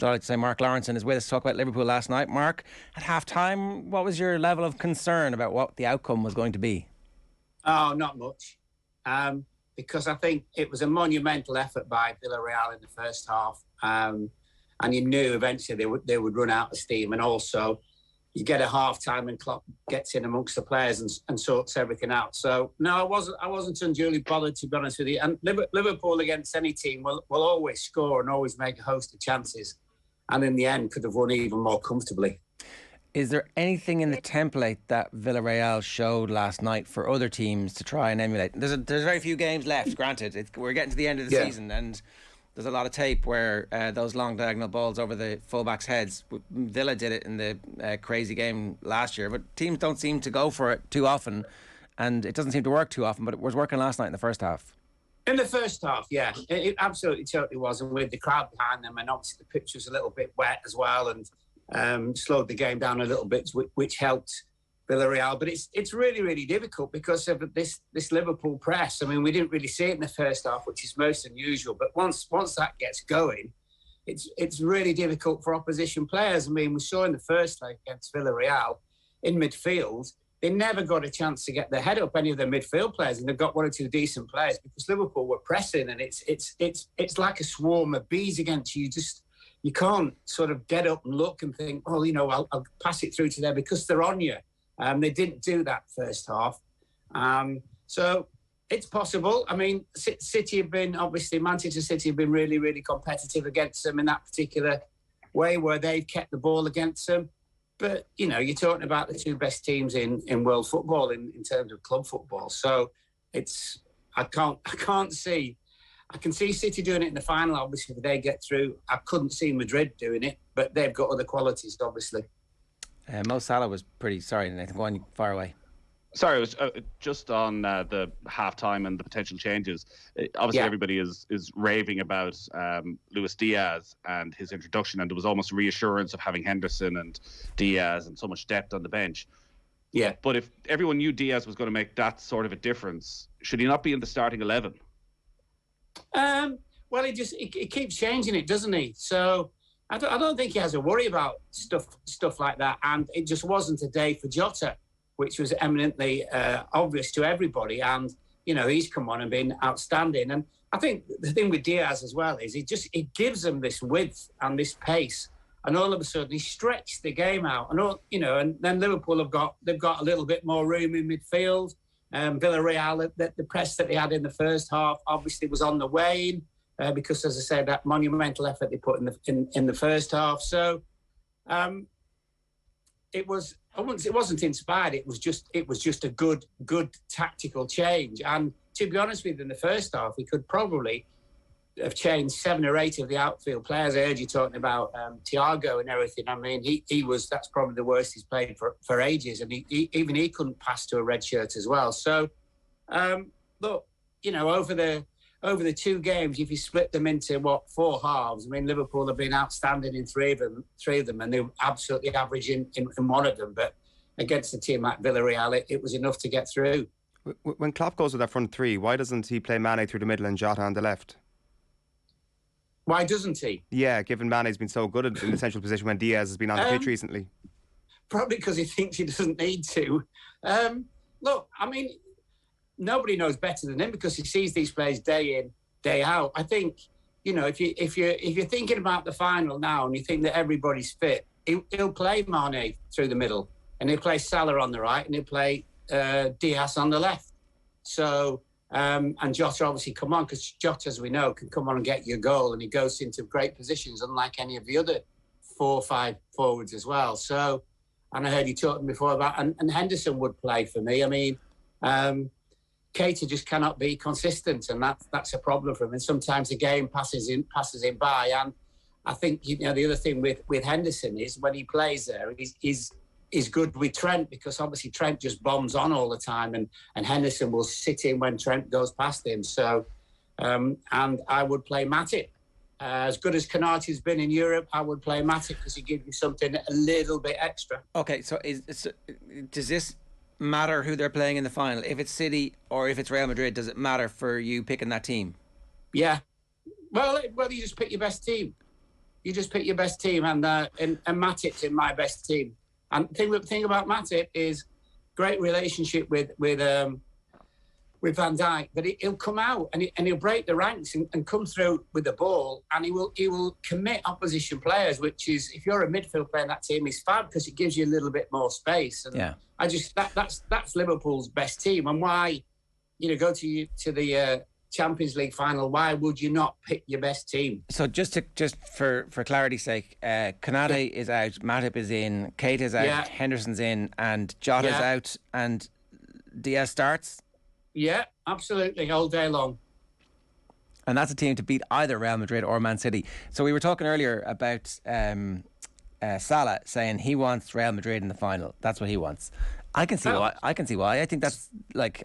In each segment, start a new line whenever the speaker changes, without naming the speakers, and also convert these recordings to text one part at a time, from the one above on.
Delighted to say Mark Lawrenson is with us to talk about Liverpool last night. Mark, at half-time, what was your level of concern about what the outcome was going to be?
Oh, not much. Because I think it was a monumental effort by Villarreal in the first half. And you knew eventually they would run out of steam. And also, you get a half-time and Klopp gets in amongst the players and sorts everything out. So, no, I wasn't unduly bothered, to be honest with you. And Liverpool against any team will always score and always make a host of chances. And in the end, could have won even more comfortably.
Is there anything in the template that Villarreal showed last night for other teams to try and emulate? There's very few games left, granted. We're getting to the end of the season, and there's a lot of tape where those long diagonal balls over the fullbacks' heads. Villa did it in the crazy game last year, but teams don't seem to go for it too often, and it doesn't seem to work too often, but it was working last night in the first half.
In the first half, yeah, it absolutely totally was, and with the crowd behind them, and obviously the pitch was a little bit wet as well, and slowed the game down a little bit, which helped Villarreal. But it's really, really difficult because of this Liverpool press. I mean, we didn't really see it in the first half, which is most unusual. But once that gets going, it's really difficult for opposition players. I mean, we saw in the first leg against Villarreal in midfield, they never got a chance to get their head up, any of their midfield players, and they've got one or two decent players because Liverpool were pressing, and it's like a swarm of bees against you. You can't sort of get up and look and think, oh, I'll pass it through to them because they're on you. They didn't do that first half. So it's possible. I mean, City have been, obviously, Manchester City have been really, really competitive against them in that particular way where they've kept the ball against them. But, you're talking about the two best teams in world football in terms of club football. So I can see City doing it in the final, obviously, if they get through. I couldn't see Madrid doing it, but they've got other qualities, obviously.
Mo Salah was pretty... Sorry, Nathan, go on, fire away.
Sorry, it was just on the half-time and the potential changes. Obviously, everybody is raving about Luis Diaz and his introduction, and there was almost reassurance of having Henderson and Diaz and so much depth on the bench.
Yeah.
But if everyone knew Diaz was going to make that sort of a difference, should he not be in the starting 11?
Well, he keeps changing it, doesn't he? So I don't think he has a worry about stuff like that. And it just wasn't a day for Jota, which was eminently obvious to everybody. And he's come on and been outstanding. And I think the thing with Diaz as well is it gives them this width and this pace. And all of a sudden he stretched the game out. And then Liverpool they've got a little bit more room in midfield. Villarreal, the press that they had in the first half obviously was on the wane because, as I said, that monumental effort they put in the first half. So it wasn't inspired. It was just a good tactical change. And to be honest with you, in the first half, we could probably have changed 7 or 8 of the outfield players. I heard you talking about Thiago and everything. I mean, that's probably the worst he's played for ages, and he couldn't pass to a red shirt as well. So, look, over the 2 games, if you split them into 4 halves, I mean, Liverpool have been outstanding in 3 of them, and they were absolutely average in one of them. But against a team like Villarreal, it was enough to get through.
When Klopp goes with that front 3, why doesn't he play Mane through the middle and Jota on the left?
Why doesn't he?
Yeah, given Mane's been so good in the central position when Diaz has been on the pitch recently.
Probably because he thinks he doesn't need to. Look, I mean, nobody knows better than him because he sees these players day in, day out. I think, if you're thinking about the final now and you think that everybody's fit, he'll play Mane through the middle, and he'll play Salah on the right, and he'll play Diaz on the left. So. And Jota obviously come on because Jota, as we know, can come on and get you a goal, and he goes into great positions unlike any of the other 4 or 5 forwards as well. So, and I heard you talking before about, and Henderson would play for me. I mean, Keita just cannot be consistent, and that's a problem for him. And sometimes the game passes him by. And I think the other thing with Henderson is when he plays there, he's good with Trent because obviously Trent just bombs on all the time, and Henderson will sit in when Trent goes past him. So, and I would play Matip. As good as Konati's been in Europe, I would play Matip because he gives you something a little bit extra.
Okay, so does this matter who they're playing in the final? If it's City or if it's Real Madrid, does it matter for you picking that team?
Yeah. Well, you just pick your best team. You just pick your best team, and Matip's in my best team. And the thing about Matip is great relationship with Van Dijk, but he'll come out and he'll break the ranks and come through with the ball, and he will commit opposition players, which is, if you're a midfield player in that team, is fab because it gives you a little bit more space. And that's Liverpool's best team. And why, go to the Champions League final, why would you not pick your best team?
So just for clarity's sake, Konate is out, Matip is in, Keita is out, Henderson's in, and Jota's out, and Diaz starts.
Yeah, absolutely, all day long.
And that's a team to beat either Real Madrid or Man City. So we were talking earlier about Salah saying he wants Real Madrid in the final. That's what he wants. I can see why. I think that's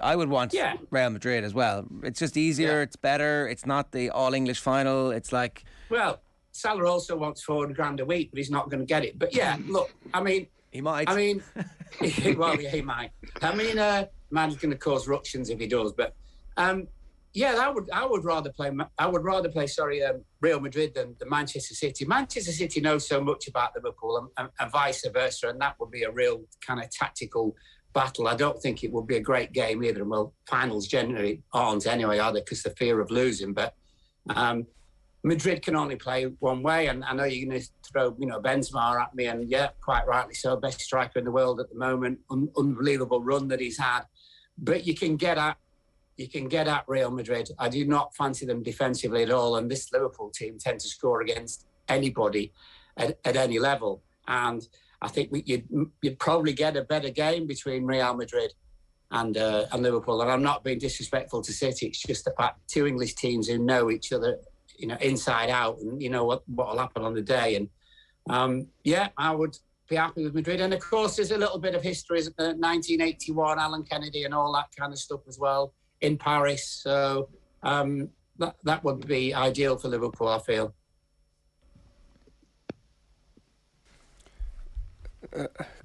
I would want Real Madrid as well. It's just easier. It's better. It's not the all-English final. It's like...
Well, Salah also wants $400,000 a week, but he's not going to get it. But look,
he might.
He might. Man's going to cause ructions if he does. But I would rather play Real Madrid than Manchester City. Manchester City knows so much about Liverpool and vice versa, and that would be a real kind of tactical battle. I don't think it would be a great game either. Well, finals generally aren't anyway, are they? Because the fear of losing. But Madrid can only play one way, and I know you're going to throw, Benzema at me, and quite rightly so, best striker in the world at the moment, unbelievable run that he's had. But you can get at Real Madrid. I do not fancy them defensively at all, and this Liverpool team tend to score against anybody at any level. And I think you'd probably get a better game between Real Madrid and Liverpool. And I'm not being disrespectful to City. It's just the fact two English teams who know each other, inside out, and what will happen on the day. And I would be happy with Madrid. And of course, there's a little bit of history, 1981, Alan Kennedy and all that kind of stuff as well in Paris. So that would be ideal for Liverpool, I feel.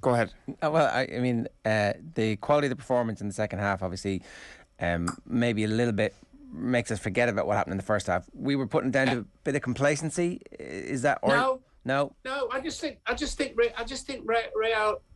Go ahead.
The quality of the performance in the second half, obviously, maybe a little bit makes us forget about what happened in the first half. We were putting down to a bit of complacency. Is that No. I just think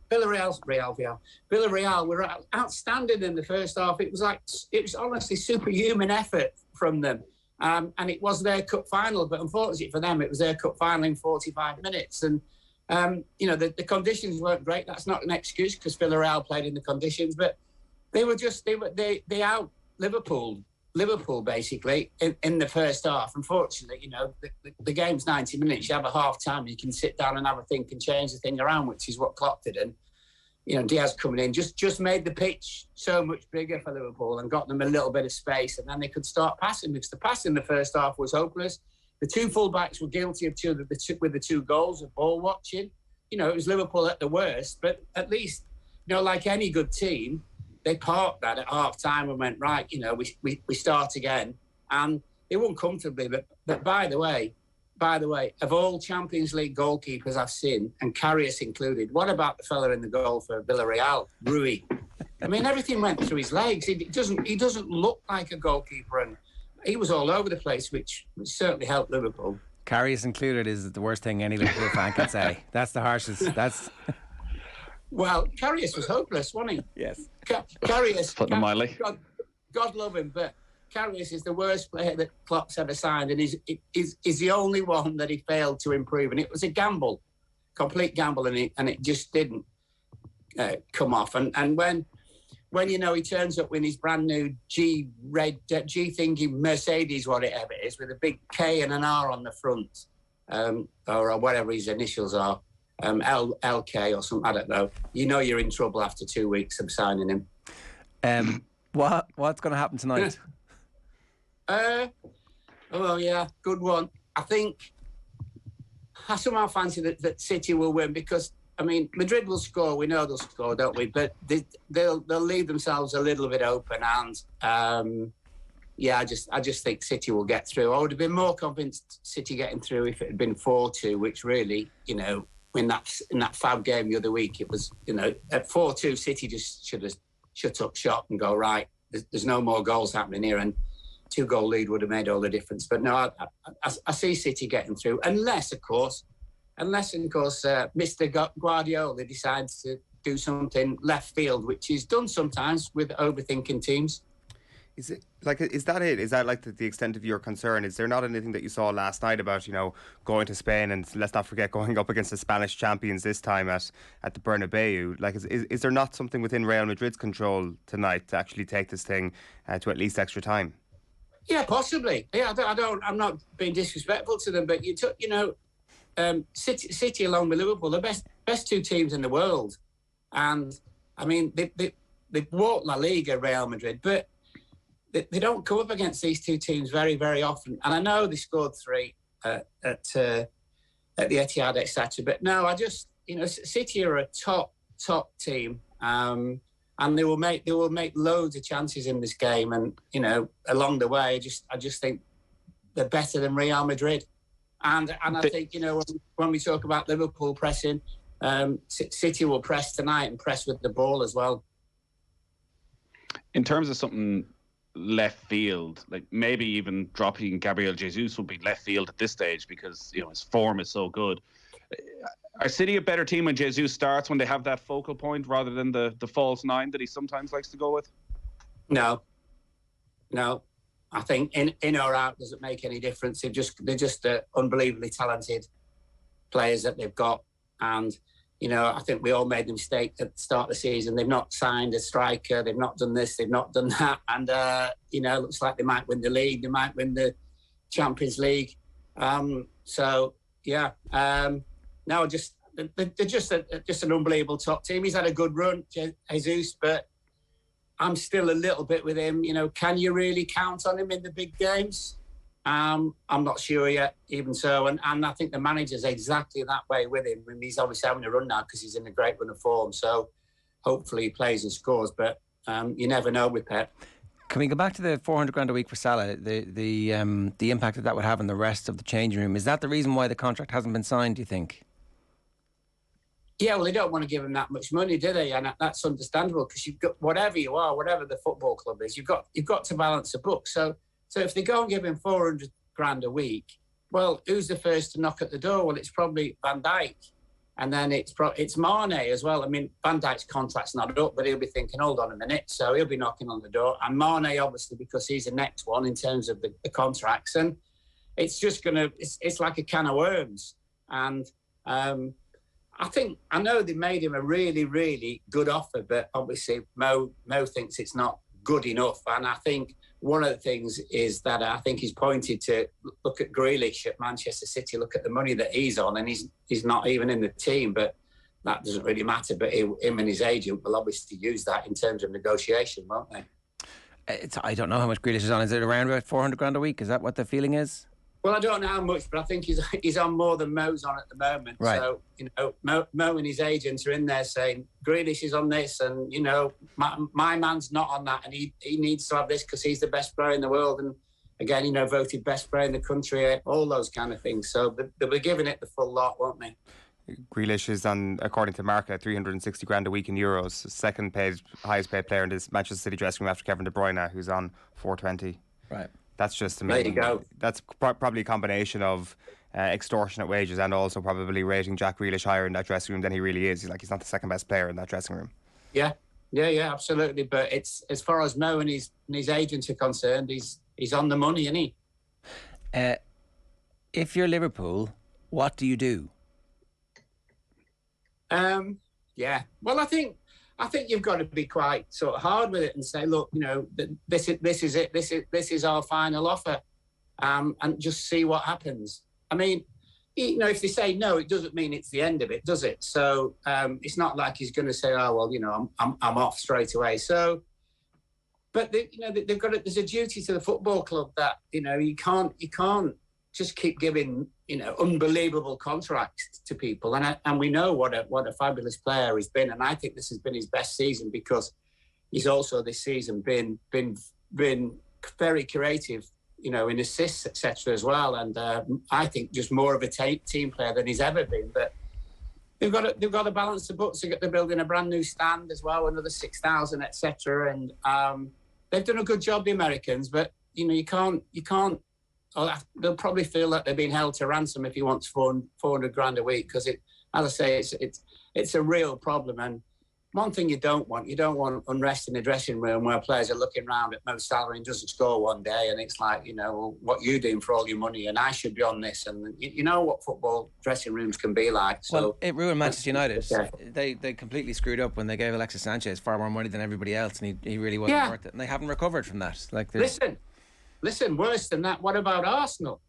Villarreal were outstanding in the first half. It was honestly superhuman effort from them. And it was their cup final, but unfortunately for them, it was their cup final in 45 minutes. And, the conditions weren't great. That's not an excuse because Villarreal played in the conditions, but they out Liverpool basically in the first half. Unfortunately, the game's 90 minutes. You have a half time, you can sit down and have a think and change the thing around, which is what Klopp did. And Diaz coming in just made the pitch so much bigger for Liverpool and got them a little bit of space, and then they could start passing because the pass in the first half was hopeless. The two fullbacks were guilty of the two goals of ball watching. It was Liverpool at the worst, but at least like any good team, they parked that at half time and went, right, we start again. And they won comfortably. But by the way, of all Champions League goalkeepers I've seen, and Karius included, what about the fella in the goal for Villarreal, Rui? Everything went through his legs. He doesn't look like a goalkeeper, and he was all over the place, which certainly helped Liverpool. Karius included is the worst thing any Liverpool fan can say. That's the harshest.
Well, Karius was hopeless, wasn't he?
Yes.
Karius.
Putting him mildly.
God love him, but Karius is the worst player that Klopp's ever signed, and he's the only one that he failed to improve. And it was a gamble, complete gamble, and it just didn't come off. And when he turns up with his brand new G thingy Mercedes, whatever it is, with a big K and an R on the front, or whatever his initials are. LK or something, I don't know. You're in trouble after 2 weeks of signing him.
What's going to happen tonight?
Good one. I think I somehow fancy that City will win because Madrid will score. We know they'll score, don't we? But they'll leave themselves a little bit open, and I just think City will get through. I would have been more convinced City getting through if it had been 4-2, which really, in that fab game the other week, it was, at 4-2, City just should have shut up shop and go, right, there's no more goals happening here. And 2-goal lead would have made all the difference. But no, I see City getting through, unless of course, Mr. Guardiola decides to do something left field, which he's done sometimes with overthinking teams.
Is that it? Is that like the extent of your concern? Is there not anything that you saw last night about, going to Spain, and let's not forget going up against the Spanish champions this time at the Bernabeu? Like, is there not something within Real Madrid's control tonight to actually take this thing to at least extra time? Yeah,
possibly. Yeah, I'm not being disrespectful to them, but City along with Liverpool, the best two teams in the world, and I mean they've walked La Liga, Real Madrid, but they don't come up against these two teams very, very often. And I know they scored 3 at the Etihad, etc. But no, I just, City are a top team, and they will make loads of chances in this game. And along the way, I just think they're better than Real Madrid. And I think when we talk about Liverpool pressing, City will press tonight and press with the ball as well.
In terms of something left field, like maybe even dropping Gabriel Jesus would be left field at this stage because his form is so good. Are City a better team when Jesus starts, when they have that focal point rather than the false 9 that he sometimes likes to go with?
No. I think in or out doesn't make any difference. They're just unbelievably talented players that they've got, and I think we all made the mistake at the start of the season. They've not signed a striker. They've not done this. They've not done that. And, it looks like they might win the league. They might win the Champions League. No, they're just an unbelievable top team. He's had a good run, Jesus, but I'm still a little bit with him. Can you really count on him in the big games? I'm not sure yet, even so. And I think the manager's exactly that way with him. I mean, he's obviously having a run now because he's in a great run of form. So hopefully he plays and scores. But you never know with Pep.
Can we go back to the 400 grand a week for Salah? The impact that would have on the rest of the changing room. Is that the reason why the contract hasn't been signed, do you think?
Yeah, well, they don't want to give him that much money, do they? And that's understandable because you've got whatever you are, whatever the football club is, you've got to balance the book. So if they go and give him 400 grand a week, well, who's the first to knock at the door? Well, it's probably Van Dijk. And then it's Mane as well. I mean, Van Dijk's contract's not up, but he'll be thinking, hold on a minute. So he'll be knocking on the door. And Mane, obviously, because he's the next one in terms of the contracts. And it's just it's like a can of worms. And I know they made him a really, really good offer, but obviously Mo thinks it's not good enough. And I think one of the things is that I think he's pointed to look at Grealish at Manchester City, look at the money that he's on, and he's not even in the team, but that doesn't really matter. But him and his agent will obviously use that in terms of negotiation, won't they?
I don't know how much Grealish is on. Is it around about 400 grand a week? Is that what the feeling is?
Well, I don't know how much, but I think he's on more than Mo's on at the moment.
Right.
So, Mo and his agents are in there saying, Grealish is on this, and, my man's not on that, and he needs to have this because he's the best player in the world. And again, voted best player in the country, all those kind of things. So they'll be giving it the full lot, won't they?
Grealish is on, according to Marca, 360 grand a week in euros. Second highest paid player in this Manchester City dressing room after Kevin De Bruyne, who's on 420.
Right.
That's just amazing.
There you go.
That's probably a combination of extortionate wages and also probably rating Jack Grealish higher in that dressing room than he really is. He's not the second best player in that dressing room.
Yeah, absolutely. But it's as far as Mo and his agents are concerned, he's on the money, isn't he?
If you're Liverpool, what do you do?
Yeah. Well, I think you've got to be quite sort of hard with it and say, look, this is it. This is our final offer, and just see what happens. I mean, if they say no, it doesn't mean it's the end of it, does it? So it's not like he's going to say, oh well, I'm off straight away. So, but they've got there's a duty to the football club that you can't just keep giving unbelievable contracts to people, and we know what a fabulous player he's been, and I think this has been his best season because he's also this season been very creative, in assists, etc. as well, and I think just more of a team player than he's ever been. But they've got to balance the books. They're building a brand new stand as well, another 6,000, etc. And they've done a good job, the Americans, but you can't. They'll probably feel that they're being held to ransom if he wants 400 grand a week, because as I say, it's a real problem. And one thing you don't want unrest in the dressing room where players are looking around at Mo Salah and doesn't score one day, and it's like, what you doing for all your money, and I should be on this. And you know what football dressing rooms can be like. So
well, it ruined Manchester United. They completely screwed up when they gave Alexis Sanchez far more money than everybody else, and he really wasn't worth it. And they haven't recovered from that.
Listen, worse than that, what about Arsenal?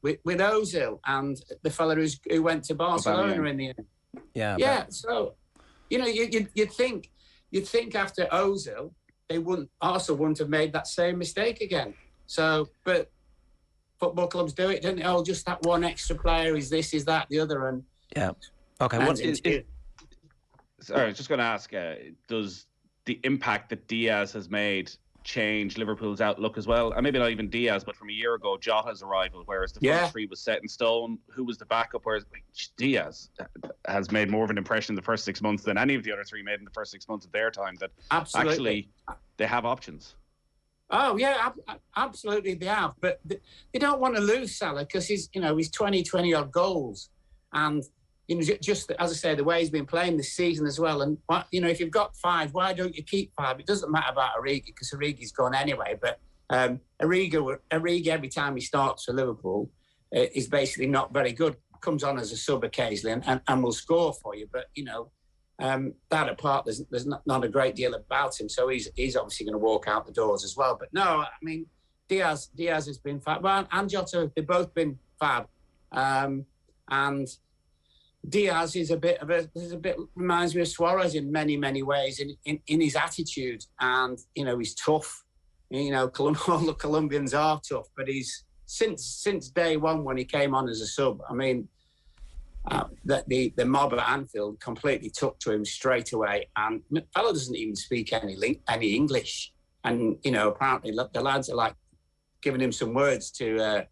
With Ozil and the fella who went to Barcelona in the end. Yeah. So, you'd think after Ozil, Arsenal wouldn't have made that same mistake again. So, but football clubs do it, don't they? Oh, just that one extra player, is this, is that, the other, and
okay.
Sorry, I was just going to ask: does the impact that Diaz has made change Liverpool's outlook as well? And maybe not even Diaz, but from a year ago, Jota's arrival, whereas the front three was set in stone. Who was the backup? Whereas Diaz has made more of an impression in the first 6 months than any of the other three made in the first 6 months of their time. That actually they have options.
Oh yeah, absolutely they have. But they don't want to lose Salah because he's 20 odd goals, and just as I say, the way he's been playing this season as well. And if you've got 5, why don't you keep 5? It doesn't matter about Origi because Origi's gone anyway. But Origi, every time he starts for Liverpool, is basically not very good. Comes on as a sub occasionally and will score for you. But that apart, there's not a great deal about him. So he's obviously going to walk out the doors as well. But no, I mean Diaz has been fab. Well, and Jota, they've both been fab. And Diaz is reminds me of Suarez in many, many ways in his attitude, and he's tough. All the Colombians are tough, but he's since day one when he came on as a sub. I mean, that the mob at Anfield completely took to him straight away, and the fellow doesn't even speak any English, and apparently the lads are like giving him some words to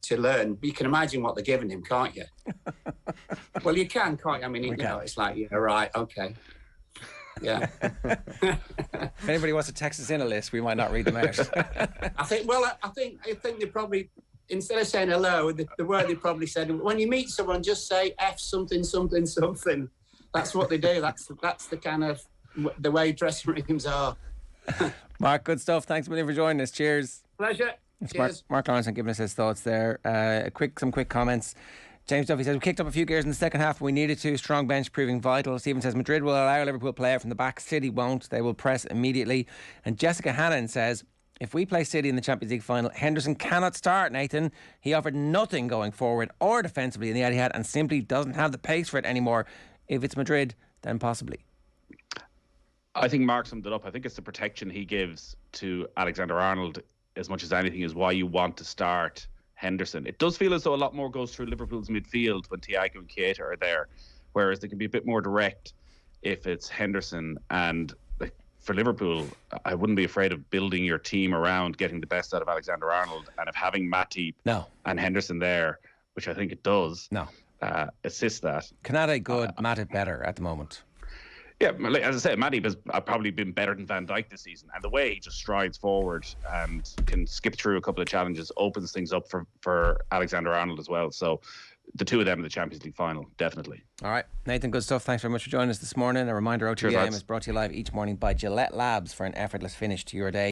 learn. But you can imagine what they're giving him, can't you? Well, you can't you? I mean, it's like, right, okay. Yeah.
If anybody wants to text us in a list, we might not read them out.
I think they probably, instead of saying hello, the word they probably said, when you meet someone, just say F something, something, something. That's what they do. That's the kind of the way dressing rooms are.
Mark, good stuff. Thanks a million for joining us. Cheers.
Pleasure.
Cheers. Mark Lawrenson giving us his thoughts there. Some quick comments. James Duffy says, we kicked up a few gears in the second half. We needed to. Strong bench proving vital. Stephen says, Madrid will allow Liverpool player from the back. City won't. They will press immediately. And Jessica Hannon says, if we play City in the Champions League final, Henderson cannot start, Nathan. He offered nothing going forward or defensively in the Etihad and simply doesn't have the pace for it anymore. If it's Madrid, then possibly.
I think Mark summed it up. I think it's the protection he gives to Alexander-Arnold as much as anything is why you want to start Henderson. It does feel as though a lot more goes through Liverpool's midfield when Thiago and Keita are there, whereas they can be a bit more direct if it's Henderson. And for Liverpool, I wouldn't be afraid of building your team around getting the best out of Alexander-Arnold, and of having Matip and Henderson there, which I think it does assist that.
Canada good, Matip better at the moment.
Yeah, as I said, Matip has probably been better than Van Dijk this season, and the way he just strides forward and can skip through a couple of challenges opens things up for Alexander-Arnold as well. So the two of them in the Champions League final, definitely.
All right, Nathan, good stuff. Thanks very much for joining us this morning. A reminder, OTB AM is brought to you live each morning by Gillette Labs for an effortless finish to your day.